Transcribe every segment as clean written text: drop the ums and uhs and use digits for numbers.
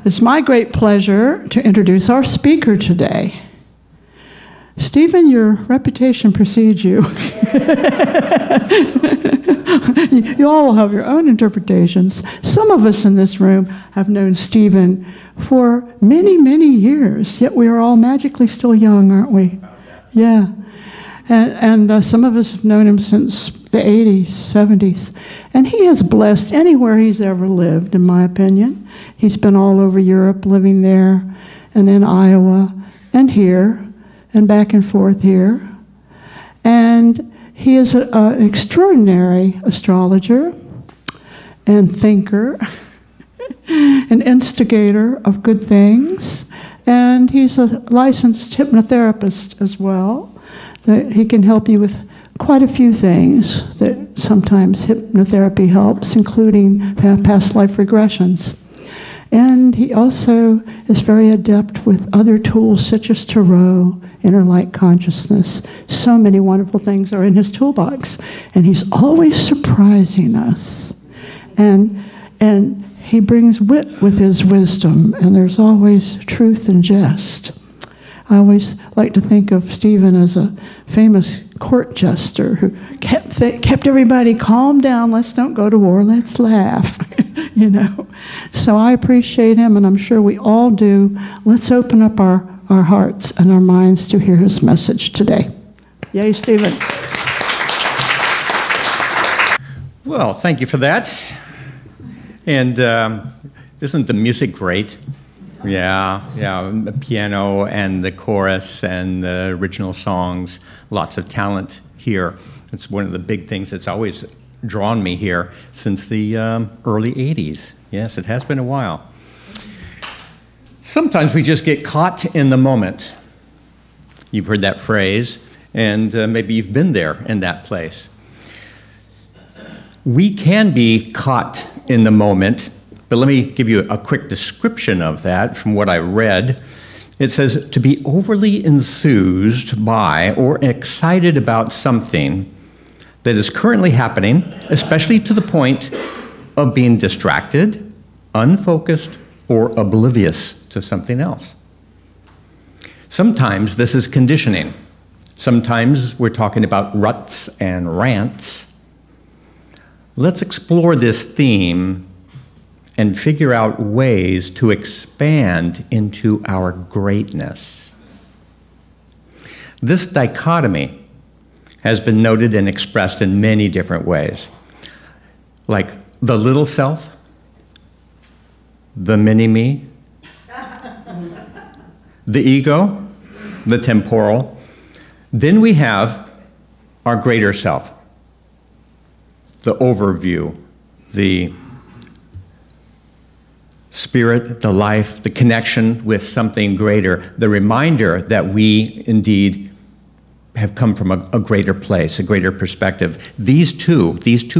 It's my great pleasure to introduce our speaker today. Stephen, your reputation precedes you. You all will have your own interpretations. Some of us in this room have known Stephen for many, many years, yet we are all magically still young, aren't we? Yeah. And some of us have known him since the 80s, 70s. And he has blessed anywhere he's ever lived, in my opinion. He's been all over Europe, living there, and in Iowa, and here, and back and forth here. And he is an extraordinary astrologer and thinker, an instigator of good things. And he's a licensed hypnotherapist as well. That he can help you with quite a few things that sometimes hypnotherapy helps, including past life regressions. And he also is very adept with other tools such as tarot, inner light consciousness. So many wonderful things are in his toolbox. And he's always surprising us. And he brings wit with his wisdom, and there's always truth and jest. I always like to think of Stephen as a famous court jester who kept everybody calm down. Let's don't go to war. Let's laugh, you know. So I appreciate him, and I'm sure we all do. Let's open up our hearts and our minds to hear his message today. Yay, Stephen. Well, thank you for that. And isn't the music great? Yeah, the piano and the chorus and the original songs, lots of talent here. It's one of the big things that's always drawn me here since the early 80s. Yes, it has been a while. Sometimes we just get caught in the moment. You've heard that phrase, and maybe you've been there in that place. We can be caught in the moment. But let me give you a quick description of that from what I read. It says, to be overly enthused by or excited about something that is currently happening, especially to the point of being distracted, unfocused, or oblivious to something else. Sometimes this is conditioning. Sometimes we're talking about ruts and rants. Let's explore this theme and figure out ways to expand into our greatness. This dichotomy has been noted and expressed in many different ways, like the little self, the mini-me, the ego, the temporal. Then we have our greater self, the overview, the spirit, the life, the connection with something greater, the reminder that we indeed have come from a greater place, a greater perspective. These two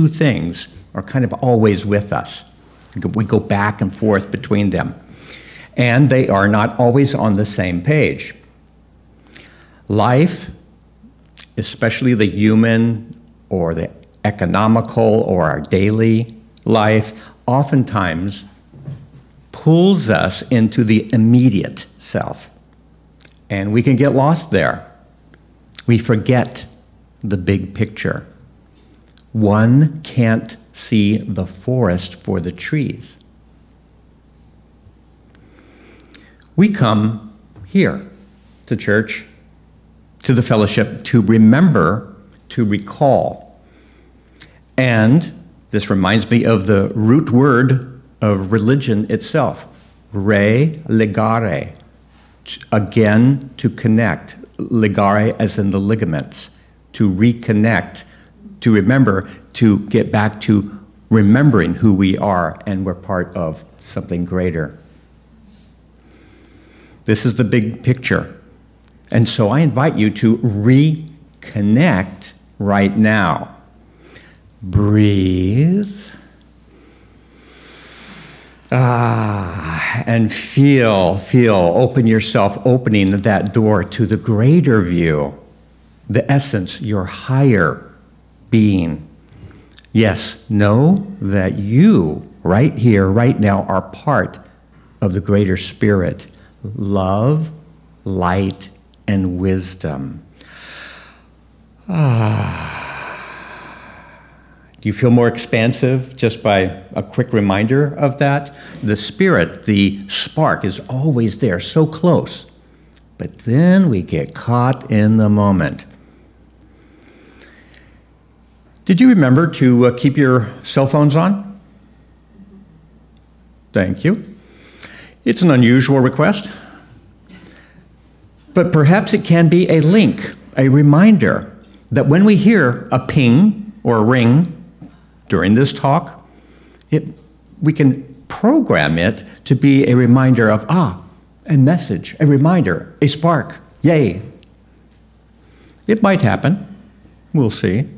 things are kind of always with us. We go back and forth between them. And they are not always on the same page. Life, especially the human or the economical or our daily life, oftentimes pulls us into the immediate self. And we can get lost there. We forget the big picture. One can't see the forest for the trees. We come here to church, to the fellowship, to remember, to recall. And this reminds me of the root word of religion itself, legare, again to connect, ligare as in the ligaments, to reconnect, to remember, to get back to remembering who we are and we're part of something greater. This is the big picture. And so I invite you to reconnect right now. Breathe. And feel, open yourself, opening that door to the greater view, the essence, your higher being. Yes, know that you, right here, right now, are part of the greater spirit, love, light, and wisdom. Do you feel more expansive just by a quick reminder of that? The spirit, the spark, is always there, so close. But then we get caught in the moment. Did you remember to keep your cell phones on? Thank you. It's an unusual request, but perhaps it can be a link, a reminder that when we hear a ping or a ring during this talk, we can program it to be a reminder of, a message, a reminder, a spark, yay. It might happen. We'll see.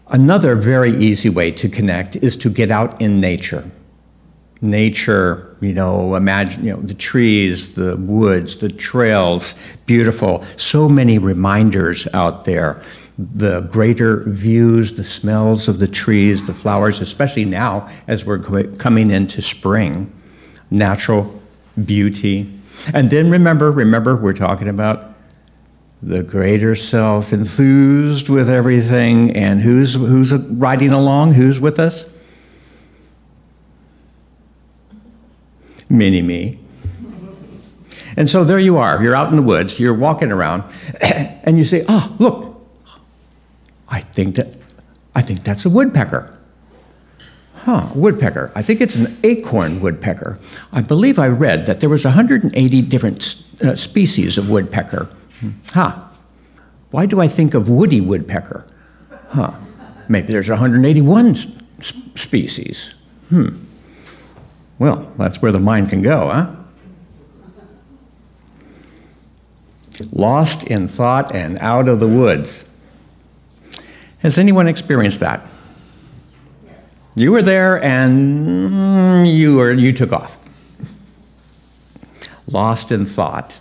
Another very easy way to connect is to get out in nature. Nature, imagine, the trees, the woods, the trails, beautiful. So many reminders out there. The greater views, the smells of the trees, the flowers, especially now as we're coming into spring. Natural beauty. And then remember, we're talking about the greater self, enthused with everything, and who's riding along? Who's with us? Me. And so there you are. You're out in the woods. You're walking around, and you say, look, I think that's a woodpecker. Woodpecker. I think it's an acorn woodpecker. I believe I read that there was 180 different species of woodpecker. Why do I think of woody woodpecker? Maybe there's 181 species. Well, that's where the mind can go, huh? Lost in thought and out of the woods. Has anyone experienced that? Yes. You were there and you took off. Lost in thought.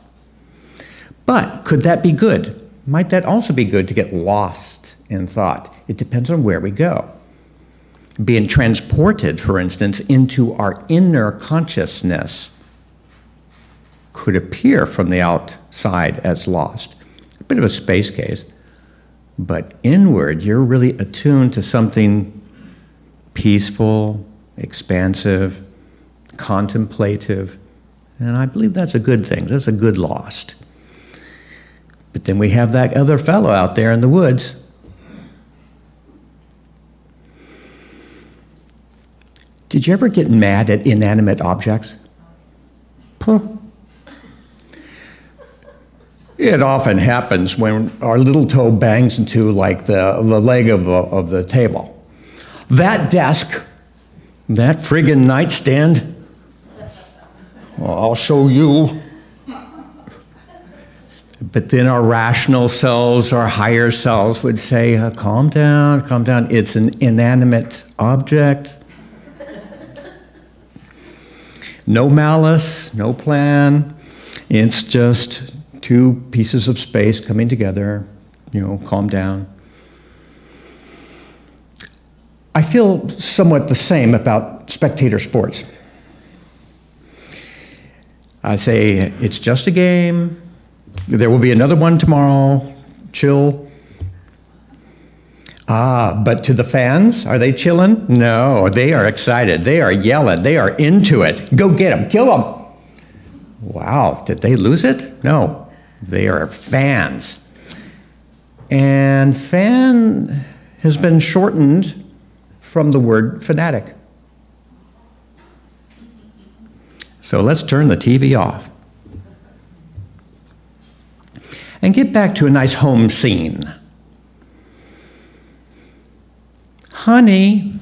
But could that be good? Might that also be good to get lost in thought? It depends on where we go. Being transported, for instance, into our inner consciousness could appear from the outside as lost. A bit of a space case. But inward, you're really attuned to something peaceful, expansive, contemplative. And I believe that's a good thing. That's a good lost. But then we have that other fellow out there in the woods. Did you ever get mad at inanimate objects? It often happens when our little toe bangs into like the leg of the table. That desk, that friggin' nightstand, well, I'll show you. But then our rational selves, our higher selves would say, calm down, calm down. It's an inanimate object. No malice, no plan. It's just two pieces of space coming together. Calm down. I feel somewhat the same about spectator sports. I say, it's just a game. There will be another one tomorrow. Chill. But to the fans, are they chilling? No, they are excited. They are yelling. They are into it. Go get them. Kill them. Wow, did they lose it? No, they are fans. And fan has been shortened from the word fanatic. So let's turn the TV off and get back to a nice home scene. Honey,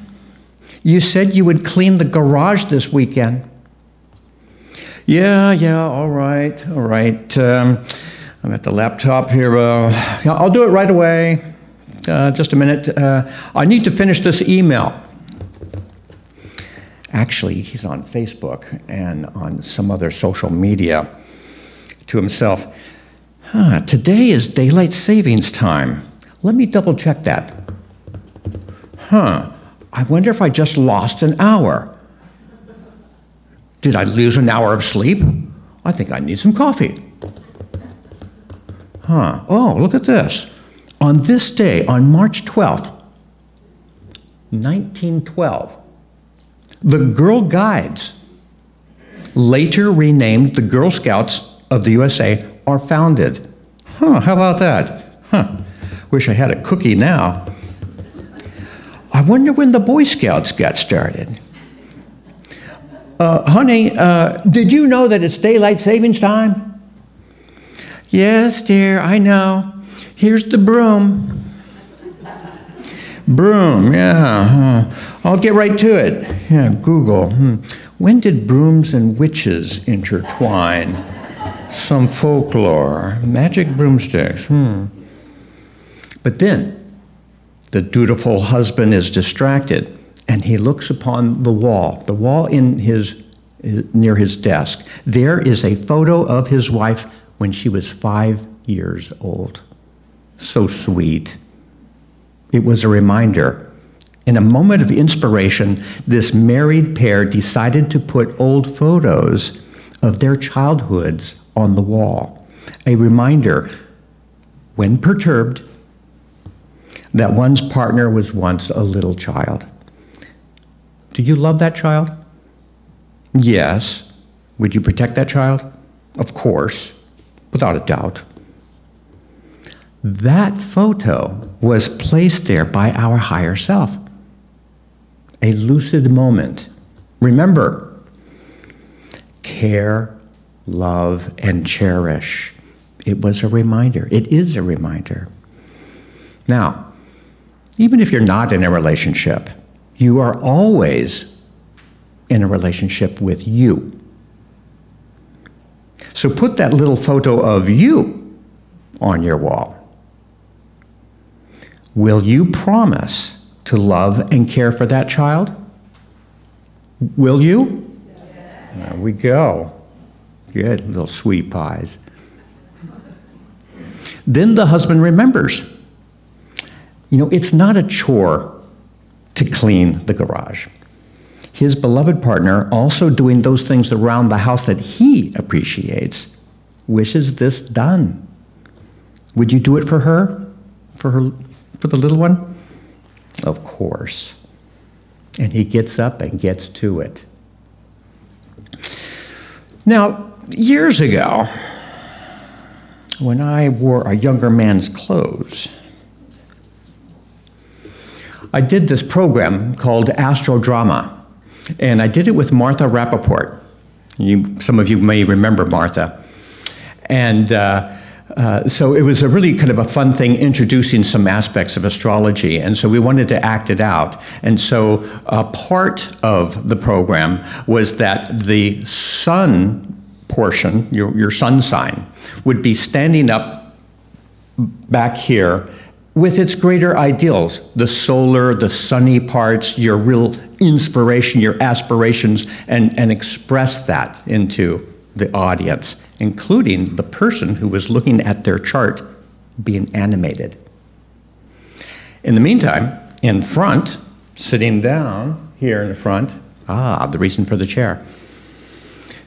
you said you would clean the garage this weekend. Yeah, all right. I'm at the laptop here. I'll do it right away. Just a minute. I need to finish this email. Actually, he's on Facebook and on some other social media to himself. Today is daylight savings time. Let me double check that. I wonder if I just lost an hour. Did I lose an hour of sleep? I think I need some coffee. Huh. Oh, look at this. On this day, on March 12th, 1912, the Girl Guides, later renamed the Girl Scouts of the USA, are founded. Huh, how about that? Huh. Wish I had a cookie now. I wonder when the Boy Scouts got started. Honey, did you know that it's daylight savings time? Yes, dear, I know. Here's the broom. Broom, yeah. I'll get right to it. Yeah, Google. When did brooms and witches intertwine? Some folklore. Magic broomsticks. But then, the dutiful husband is distracted, and he looks upon the wall in near his desk. There is a photo of his wife when she was 5 years old. So sweet. It was a reminder. In a moment of inspiration, this married pair decided to put old photos of their childhoods on the wall. A reminder, when perturbed, that one's partner was once a little child. Do you love that child? Yes. Would you protect that child? Of course, without a doubt. That photo was placed there by our higher self. A lucid moment. Remember, care, love, and cherish. It was a reminder. It is a reminder. Now, even if you're not in a relationship, you are always in a relationship with you. So put that little photo of you on your wall. Will you promise to love and care for that child? Will you? Yes. There we go. Good, little sweet pies. Then the husband remembers. You know, it's not a chore to clean the garage. His beloved partner, also doing those things around the house that he appreciates, wishes this done. Would you do it for her? For the little one? Of course. And he gets up and gets to it. Now, years ago, when I wore a younger man's clothes, I did this program called Astrodrama, and I did it with Martha Rappaport. Some of you may remember Martha. And so it was a really kind of a fun thing introducing some aspects of astrology, and so we wanted to act it out. And so part of the program was that the sun portion, your sun sign, would be standing up back here with its greater ideals, the solar, the sunny parts, your real inspiration, your aspirations, and express that into the audience, including the person who was looking at their chart being animated. In the meantime, in front, sitting down here in the front, the reason for the chair.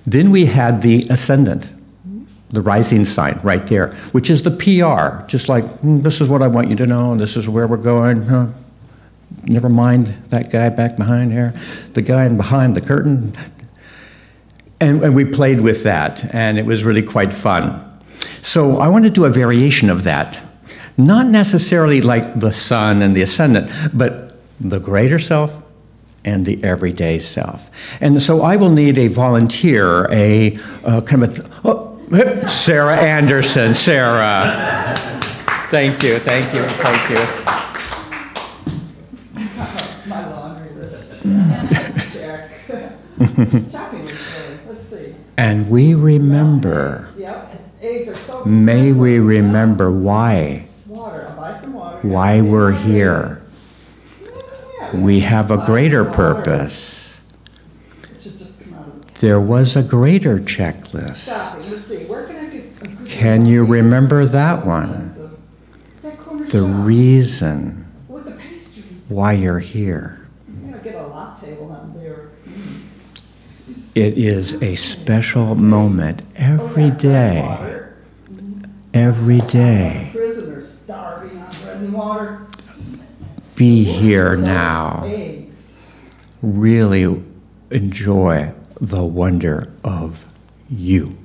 Then we had the ascendant, the rising sign right there, which is the PR, just like, this is what I want you to know, this is where we're going. Never mind that guy back behind here, the guy behind the curtain. And we played with that, and it was really quite fun. So I want to do a variation of that. Not necessarily like the sun and the ascendant, but the greater self and the everyday self. And so I will need a volunteer, a kind of Sarah Anderson. Sarah. Thank you, thank you, thank you. My laundry list. Check. Shopping was good. Let's see. And we remember. Yep. Eggs are so expensive. May we remember why. Water. I'll buy some water. Why we're here. We have a greater purpose. There was a greater checklist. Let's see. Where can I do? Can you remember that one? The reason why you're here. It is a special moment every day. Every day. Prisoners starving on bread and water. Be here now. Eggs. Really enjoy the wonder of you.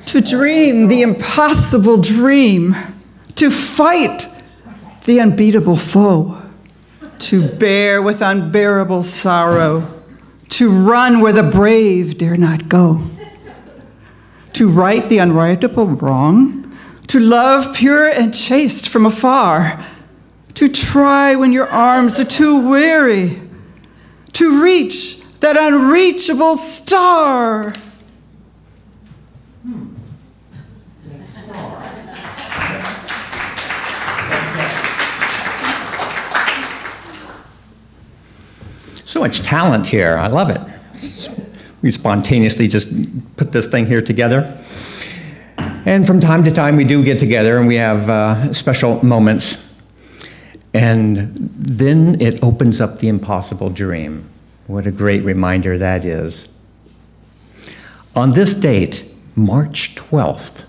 To dream the impossible dream, to fight the unbeatable foe, to bear with unbearable sorrow, to run where the brave dare not go, to right the unrightable wrong, to love pure and chaste from afar, to try when your arms are too weary, to reach that unreachable star. So much talent here. I love it. We spontaneously just put this thing here together. And from time to time, we do get together and we have special moments. And then it opens up the impossible dream. What a great reminder that is. On this date, March 12th,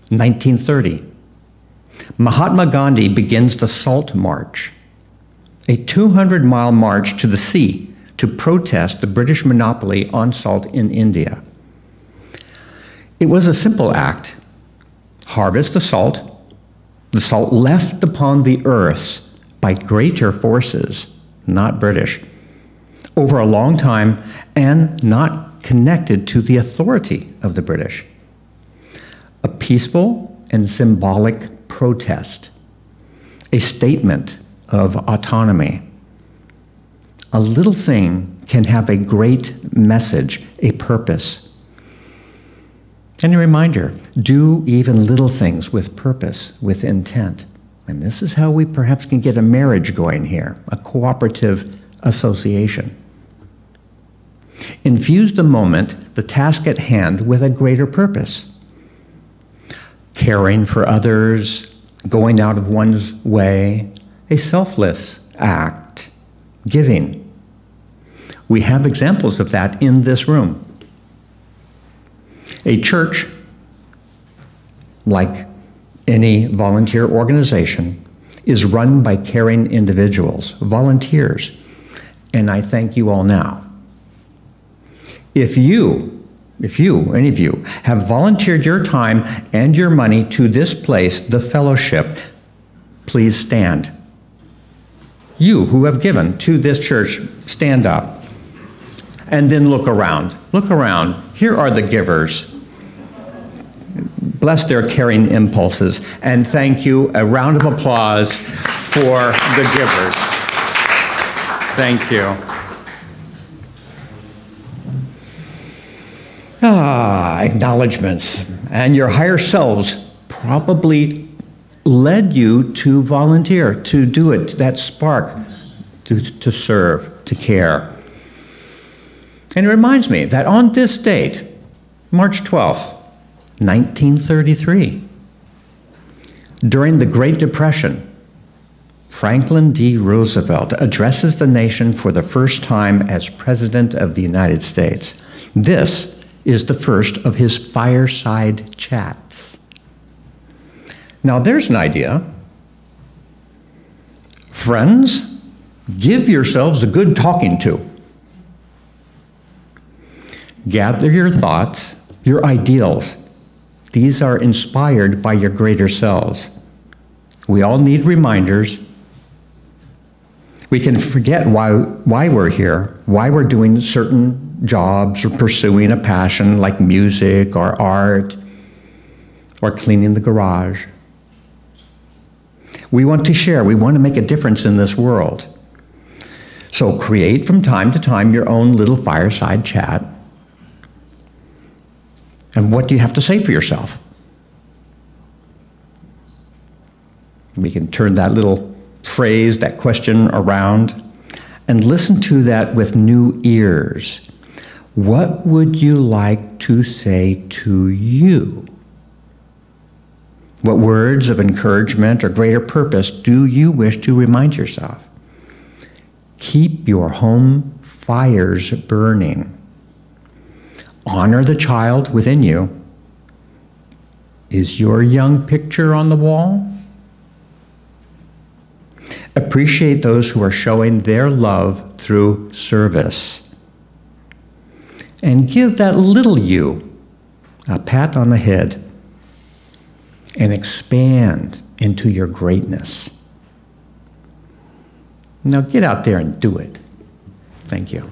1930, Mahatma Gandhi begins the Salt March, a 200-mile march to the sea to protest the British monopoly on salt in India. It was a simple act. Harvest the salt left upon the earth by greater forces, not British, over a long time and not connected to the authority of the British. A peaceful and symbolic protest, a statement of autonomy. A little thing can have a great message, a purpose. And a reminder, do even little things with purpose, with intent. And this is how we perhaps can get a marriage going here, a cooperative association. Infuse the moment, the task at hand, with a greater purpose. Caring for others, going out of one's way, a selfless act, giving. We have examples of that in this room. A church, like any volunteer organization, is run by caring individuals, volunteers, and I thank you all now. If any of you, have volunteered your time and your money to this place, the fellowship, please stand. You who have given to this church, stand up. And then look around. Look around. Here are the givers. Bless their caring impulses. And thank you. A round of applause for the givers. Thank you. Acknowledgments. And your higher selves probably led you to volunteer, to do it, that spark, to serve, to care. And it reminds me that on this date, March 12th, 1933, during the Great Depression, Franklin D. Roosevelt addresses the nation for the first time as President of the United States. This is the first of his fireside chats. Now there's an idea. Friends, give yourselves a good talking to. Gather your thoughts, your ideals. These are inspired by your greater selves. We all need reminders. We can forget why we're here, why we're doing certain jobs or pursuing a passion like music or art or cleaning the garage. We want to share. We want to make a difference in this world. So create from time to time your own little fireside chat. And what do you have to say for yourself? We can turn that little phrase, that question around, and listen to that with new ears. What would you like to say to you What words of encouragement or greater purpose do you wish to remind yourself? Keep your home fires burning. Honor the child within you. Is your young picture on the wall? Appreciate those who are showing their love through service. And give that little you a pat on the head and expand into your greatness. Now get out there and do it. Thank you.